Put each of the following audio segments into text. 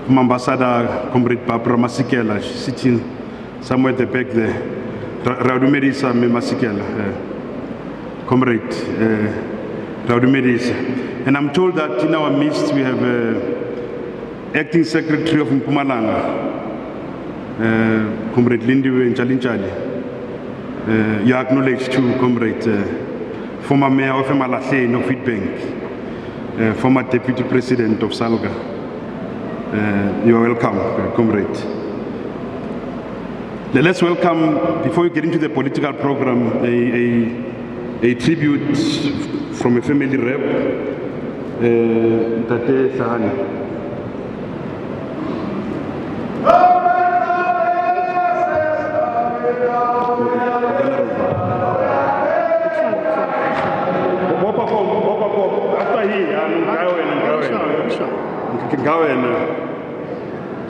from Ambassador Comrade Barbara Masikela, she's sitting somewhere at the back there. Raudumerisa Masikela, Comrade Raudumerisa. And I'm told that in our midst we have Acting Secretary of Mpumalanga, Comrade Lindiwe Nchalinchali. You are acknowledged too, Comrade, former Mayor of Emalahleni of Witbank, former Deputy President of Salga. You are welcome, Comrade. Let's welcome, before we get into the political program, a tribute from a family rep, Tate Sahani.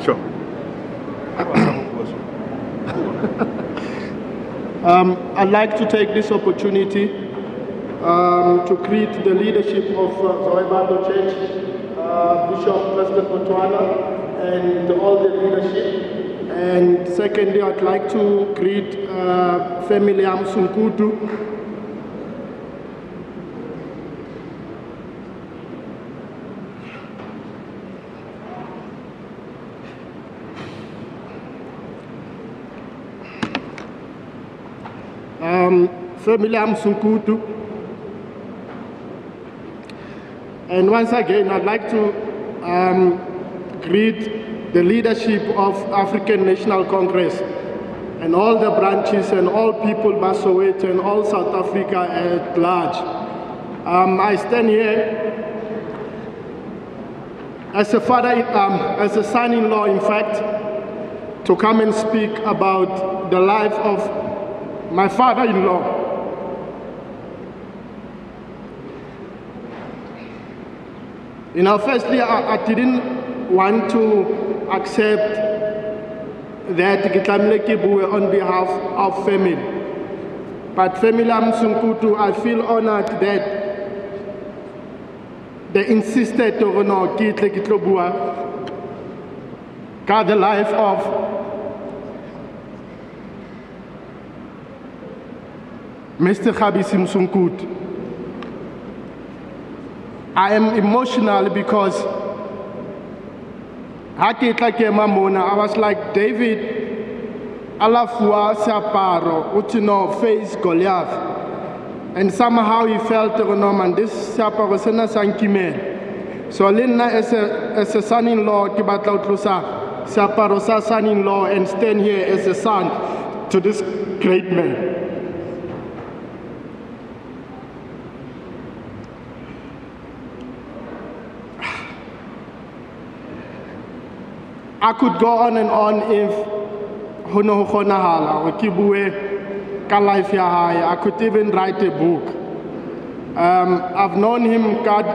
Sure. I'd like to take this opportunity to greet the leadership of Zoebando Church, Bishop President Botswana, and all the leadership. And secondly, I'd like to greet family Amsunkutu. Family Amsunkutu. And once again, I'd like to greet the leadership of African National Congress and all the branches and all people Basoweto and all South Africa at large. I stand here as a father, as a son-in-law, in fact, to come and speak about the life of my father-in-law. You know, firstly, I didn't want to accept that Kitlamile on behalf of family. But family Amsunkutu, I feel honored that they insisted to guard the life of Mr. Khabisi Msunkutu. I am emotional because I was like, David, Alafua Siaparo, Utino, face Goliath. And somehow he felt, man, this Siaparo Sena Sankime. So Lina as a son-in-law, Kibatlautlusa, Siaparo son-in-law, and stand here as a son to this great man. I could go on and on if I could even write a book. I've known him, God,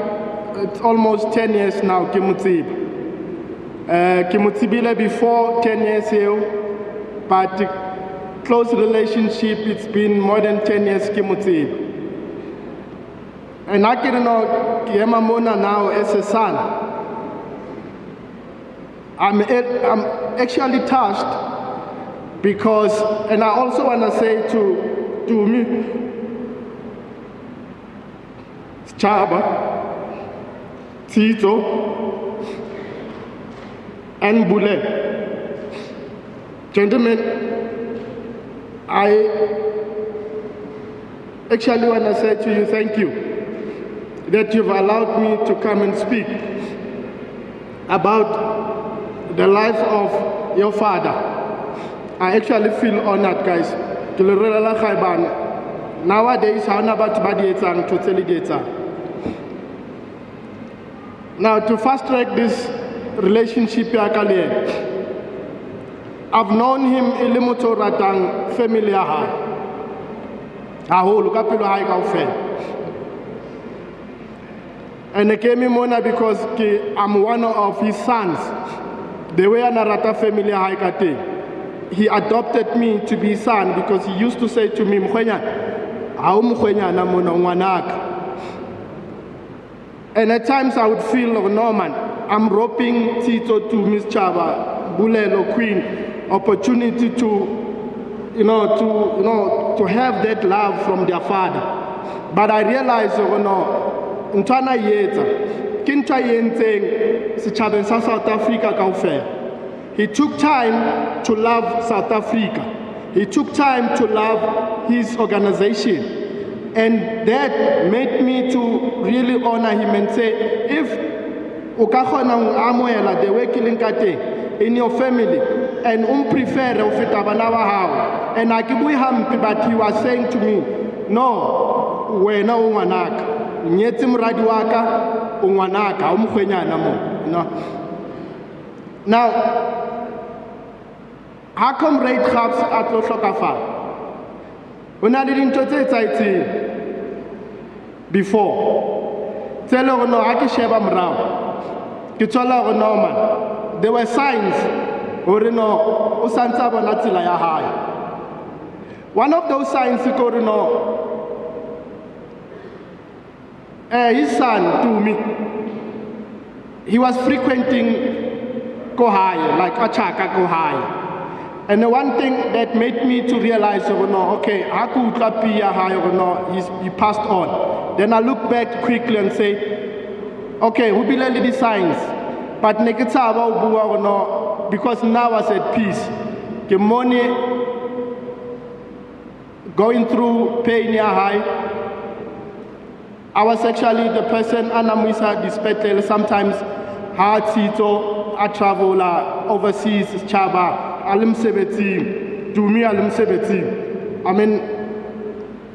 it's almost 10 years now, Kimutsib. Kimutsibile before 10 years here, but close relationship, it's been more than 10 years, Kimutsib. And I can know Kiemamona now as a son. I'm actually touched because, and I also want to say to me, Chaba, Tito, and Bule. Gentlemen, I actually want to say to you, thank you that you've allowed me to come and speak about the life of your father. I actually feel honored, guys. Nowadays, I'm about to tell. Now, to fast track this relationship, I've known him in Limotoratang family. And I came in Mona because I'm one of his sons. The way Narata family haikate, he adopted me to be son because he used to say to me, and at times I would feel, no man, I'm roping Tito to Miss Chaba, Bulelo Queen, opportunity to have that love from their father. But I realized, ntwana yetsa, kinta yenteng, sichabeng sa South Africa kaufela. He took time to love South Africa. He took time to love his organization. And that made me to really honor him and say, if ukahona amoela the way killing kate in your family and prefer ufita bana ba hao, and akibui hampi, but he was saying to me, no, wena ungwanaka nyetsi mradi waka ungwanaka umkhwenyana mo. Now how come Comrade Gabs a tlo hlokafala? Ho na le dintho tse etsahetseng before tse le gore no ha ke sheba morao ke tswela gore no man, there were signs gore no o santse bona tsela ya hae. One of those signs is gore no his son Tumi, he was frequenting Kohai, like Achaka Kohai. And the one thing that made me to realize, okay, he passed on. Then I look back quickly and say, okay, who believe these signs? But because now I was at peace. The money going through pain high. I was actually the person, Anamisa Dispetel, sometimes hard Tito, I travel overseas, Chaba. Alim 17, to me Alim 17. I mean,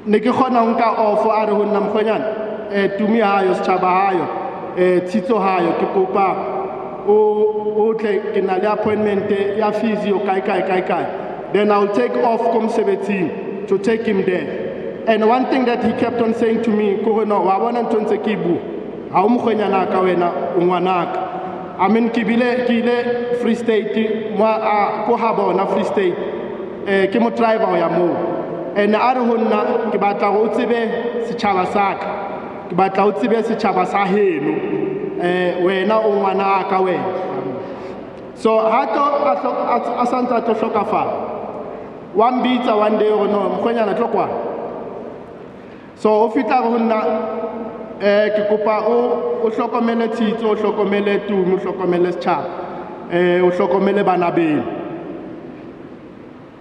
Nekihona unka offer Arahun Namkoyan, to me Hayos Chabahayo, Tito Hayo, Kikopa, Kinalia appointment, Ya physio, Kai. Then I'll take off come 17 to take him there. And one thing that he kept on saying to me, Korono, Wawana Tonse Kibu, Haumkoyana Kawena, Unwanak. I mean, Kile Free State, moi Kohabo na Free State, Kimo driver ya mo. And Arahuna, Kibata Utsibe, Sichavasak, Kibata Utsibe, Sichavasahenu, Wena Umana Kawe. So, Hato Asanta to Shokafa. One beat one day or no, Mkonya na Chokwa. So, Ofita Huna. Kikupa o hlokomele Tito, o hlokomele Tumi, o hlokomele Chaba, o hlokomele bana beno.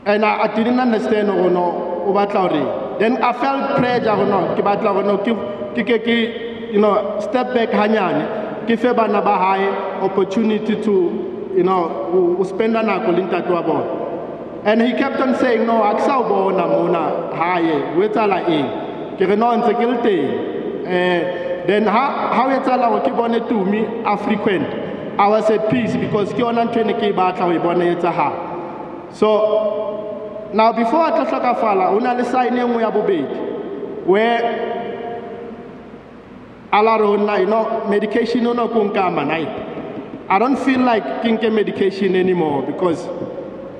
And I didn't understand o batla hore. Then I felt pressure ke batla hore step back hanyane ke fe bana ba hae opportunity to spend nako le ntate wa bona. And he kept on saying no aksa o bona mona hae o etsala eng ke re no ntse ke le teng. Then how it's allowed to keep to me are frequent. I was at peace because ki ona ntwene ke batla ho bona etsa ha. So now before I tlhokafala una le sign engwe ya bobedi where alarona medication ona ko nkama nai. I don't feel like taking medication anymore because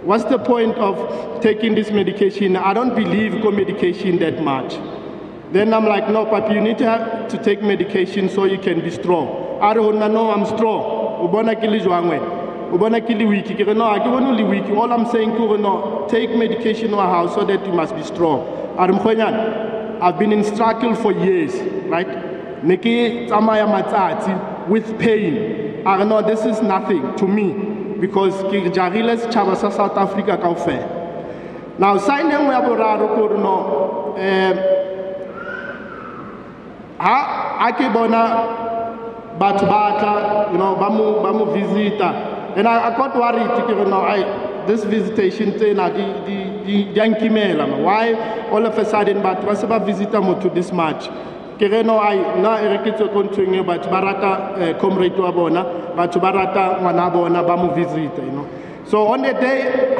what's the point of taking this medication? I don't believe in medication that much. Then I'm like, no, Papi, you need to take medication so you can be strong. I don't know, I'm strong. Ubona kili jwangwe. Ubona kili wiki. No, I don't only wiki. All I'm saying, no, take medication in our house so that you must be strong. I've been in struggle for years, right? Neki tamaya matati with pain. I know this is nothing to me because Jariles Chabasa South Africa kaufe. Now, sign them we have Akibona Batubata, Bamu visita. And I got worried, this visitation thing, the Yankee Mela. Why all of a sudden, but was about visitor to this match? Kireno, I na Erekito continue, but Barata Comrade to Abona, but Barata Wanabona Bamu visita, So on the day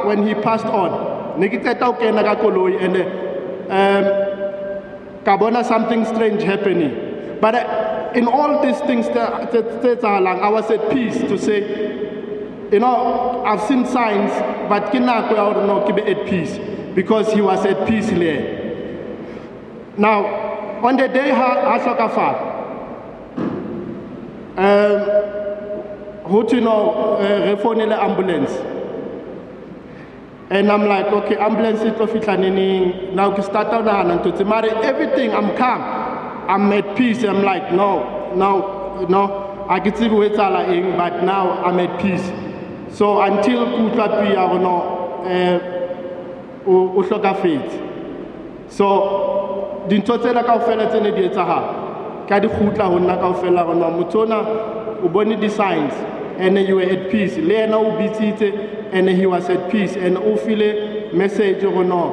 when he passed on, Nikita Tauke Nagakoloi and Kabona something strange happening. But in all these things that are long, I was at peace to say, I've seen signs, but Kinako I don't know keep at peace because he was at peace there. Now, on the day Hasokafa, who to know, phone the ambulance. And I'm like, okay, ambulance is now to start out and to marry everything. I'm calm, I'm at peace. I'm like, no, I can see what's all but now I'm at peace. So until Kutlapi, I don't know, faith. So, din totela ka ofela tsene di etsahala ka di khutla honna ka ofela rona motona o bone di signs and you were at peace le ena o bitsitse and he was at peace and o file message rona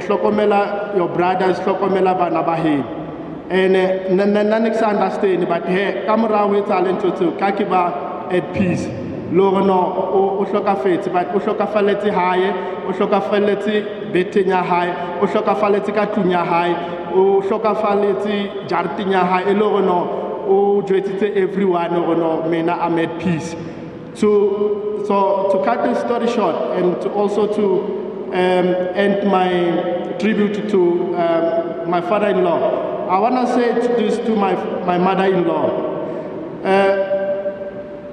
hlokomela your brothers hlokomela bana ba heno and nna next understand but he ka mora o etsa le ntotse ka ke ba at peace lo rona o hlokafetse but o hlokafaletse hae o hlokafaletse beteng ya hae o hlokafaletse ka tlung ya hae o hlokafaletse jareteng ya hae le rona o jwetsitse everyone rona mena I'm at peace. So to cut the story short and to also to end my tribute to my father-in-law, I want to say this to my mother-in-law.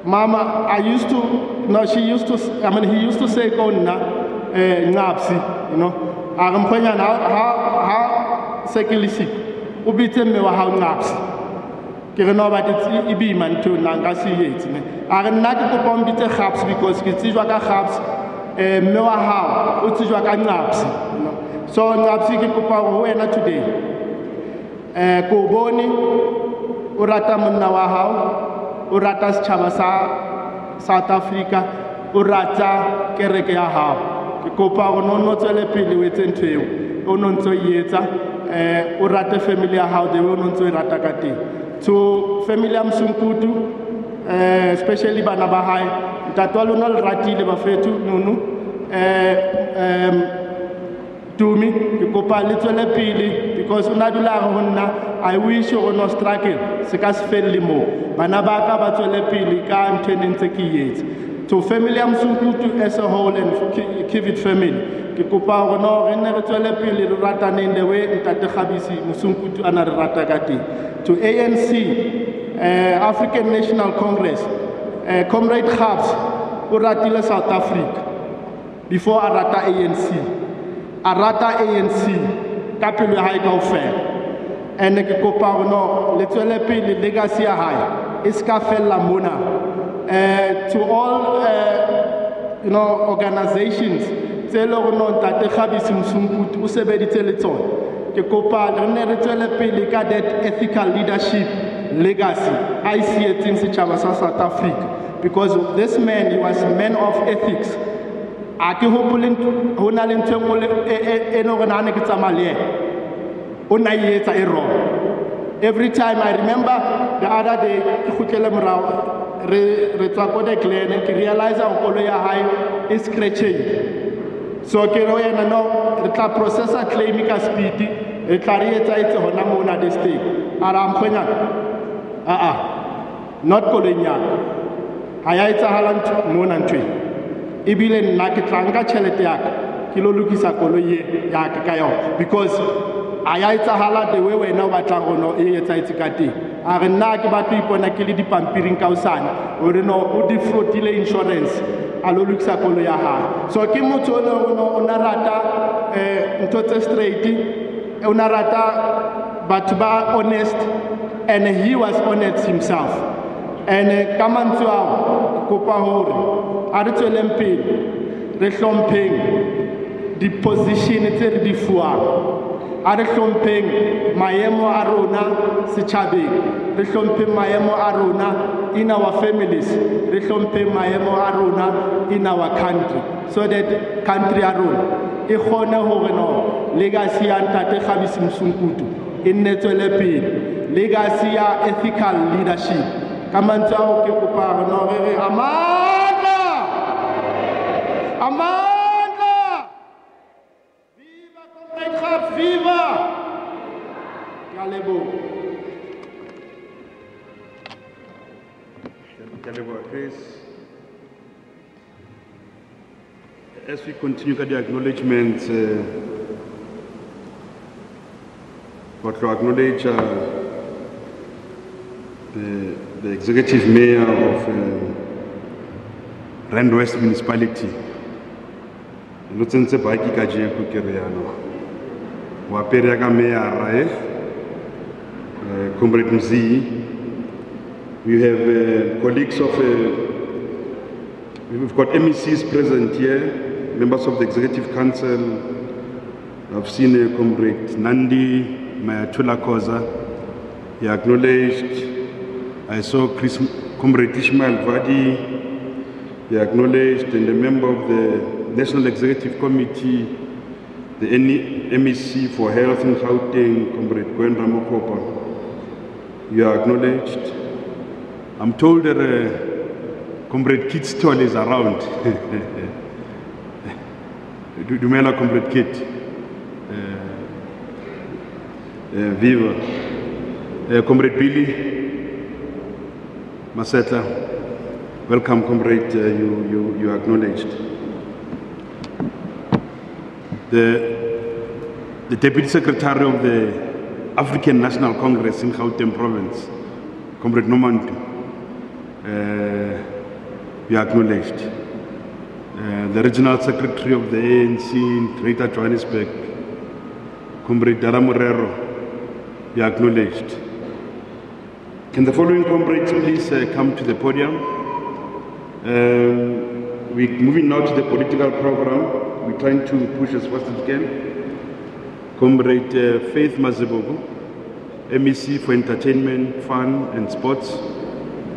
Mama, he used to say, Ngapsi, you know. Aramponya ha sekilisik. Ubite me wa ha Ngapsi. Kere no ba tsi ibi man to nanga si yet ne. Are nna ke go bombite Ngapsi because ke tsijwa ka Ngapsi me wa ha o tsijwa ka Ngapsi, you know. So Ngapsi ke kopa go wena today. Ko bone o rata monna wa hao. O rata setšhaba sa South Africa, o rata kereke ya hao. Ke kopa go no tswele pele o etse ntho eo o no ntse o etsa o rate family ya hao the way o no ntse o rata ka teng. To family ya Msunkutu, especially bana ba hae, ntate wa lona le ratile bafethu Nunu, Tumi, ke kopa le tswele pele because una dula go nna I wish you no struggle se ka se felle mo bana ba ka ba tswele pele ka ntwe ntse ke yetse to family ya Msunkutu as a whole and Kivit family ke kopa go no re nne re tswele pele re ratane in the way ntate Khabisi Msunkutu ana re rata ka teng. To ANC African National Congress Comrade Khabs o ratile South Africa before a rata ANC. Arata ANC ka pelo ya hae kaofela and ke kopa no le tswele pele legacy ya hae e ska fella mona to all you know organizations tse le go no ntate Khabisi Msunkutu o sebeditse le tsona ke kopa re ne re tswele pele ka that ethical leadership legacy I see it in setšhaba sa South Africa because this man he was a man of ethics. Ake hopole ho na le ntwe ngole e no gona ne ke tsamale o na yetsa e wrong. Every time I remember the other day ke khutlele morao re tswa ko de Glen ke realize go kolo ya hae is scratching. So ke ro yena no re tla processa claim ka speed e tla re etsa itse hona mo na de stake ara mkhwenya not kolo nyaka ha ya etsa halant mo na ntwe ibile nna ke tla nka tšhelete yaka ke lo lokisa koloi ya ka yo because a ya etsahala the way wena o batla gono e etsaetse ka teng a re nna ke batla ipona ke le dipampiring ka osane o re no o defraudile insurance a lo lokisa koloi ya hae so ke motho o na rata ntho tse straight o na rata batho ba honest and he was honest himself and ka mantswe ao kopa hore a re tsweleng pele re hlompheng di-position tse re di fuwang a re hlompheng maemo a rona setšhabeng re hlompheng maemo a rona in our families re hlompheng maemo a rona in our country so that country ya rona e kgone hore no legacy ya ntate Khabisi Msunkutu e nne tswele pele legacy ya ethical leadership ka mantswe ao ke kopa no re Amandla! Viva Comrade Khabs, viva! Galebo. Chris. As we continue with the acknowledgements, but to acknowledge the executive mayor of Rand West Municipality. Lotsentse baki ka je ko ke riano. Wa pere ka mayor Comrade Mzi. We have colleagues of we've got MECs present here, members of the Executive Council. I've seen Comrade Nandi Mayatula Koza. He acknowledged. I saw Comrade Ishmael Vadi. He acknowledged, and a member of the National Executive Committee, the MEC for Health in Gauteng, Comrade Gwen Ramokopa. You are acknowledged. I'm told that Comrade Kit Stoll is around. Dumela Comrade Kit. Viva. Comrade Billy Masetla. Welcome, Comrade. You are acknowledged. The Deputy Secretary of the African National Congress in Gauteng Province, Comrade Nomantu, you are acknowledged. The Regional Secretary of the ANC in Greater Johannesburg, Comrade Dara Morero, you are acknowledged. Can the following comrades please come to the podium? We're moving now to the political program. We're trying to push as fast as we can. Comrade Faith Mazebogo, MEC for Entertainment, Fun and Sports,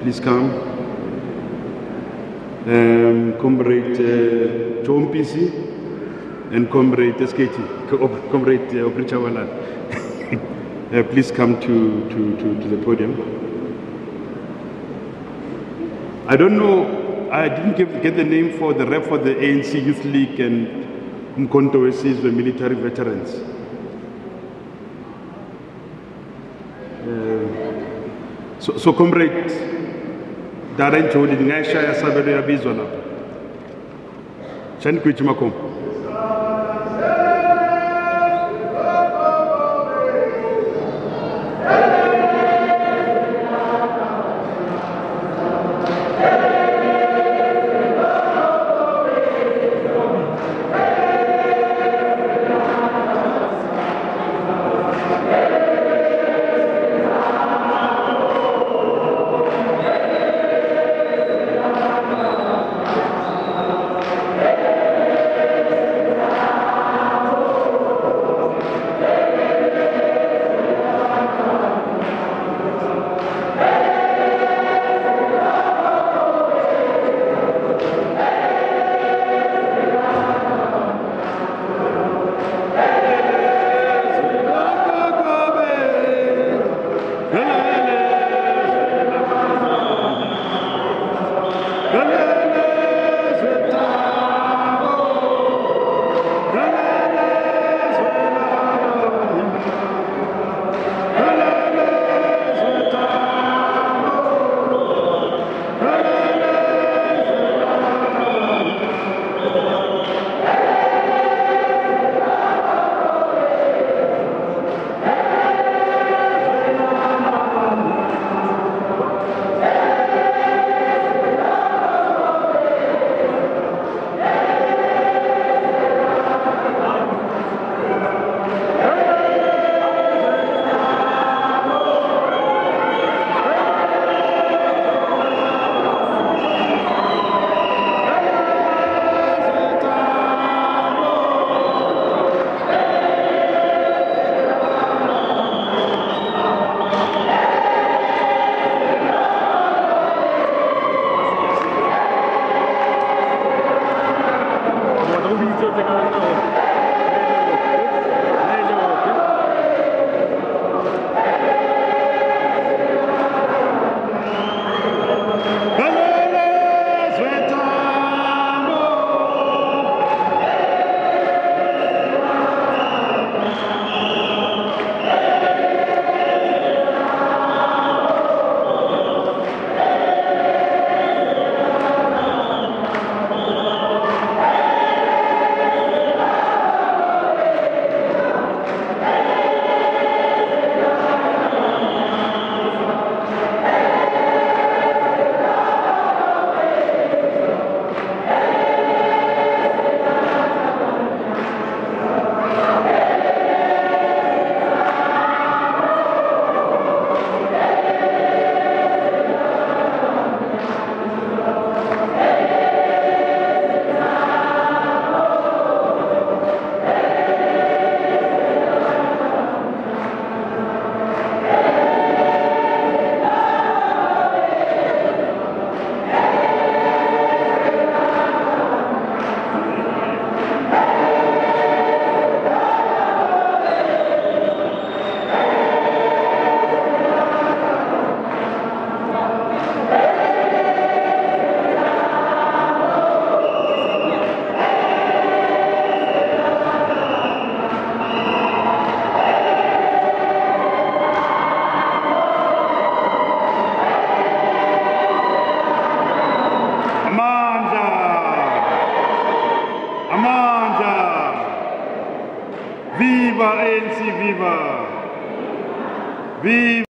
please come. Comrade Joe Mpisi and Comrade SKT, Comrade Oprichawalan, please come to the podium. I don't know, I didn't get the name for the rep for the ANC Youth League and Mkonto Wesis, the military veterans. So Comrade Darren Jodi, Ngasha ya sabelo ya bizwa lapha. Chani kuichima kom. Amandla! Amandla! Viva ANC, viva! Viva!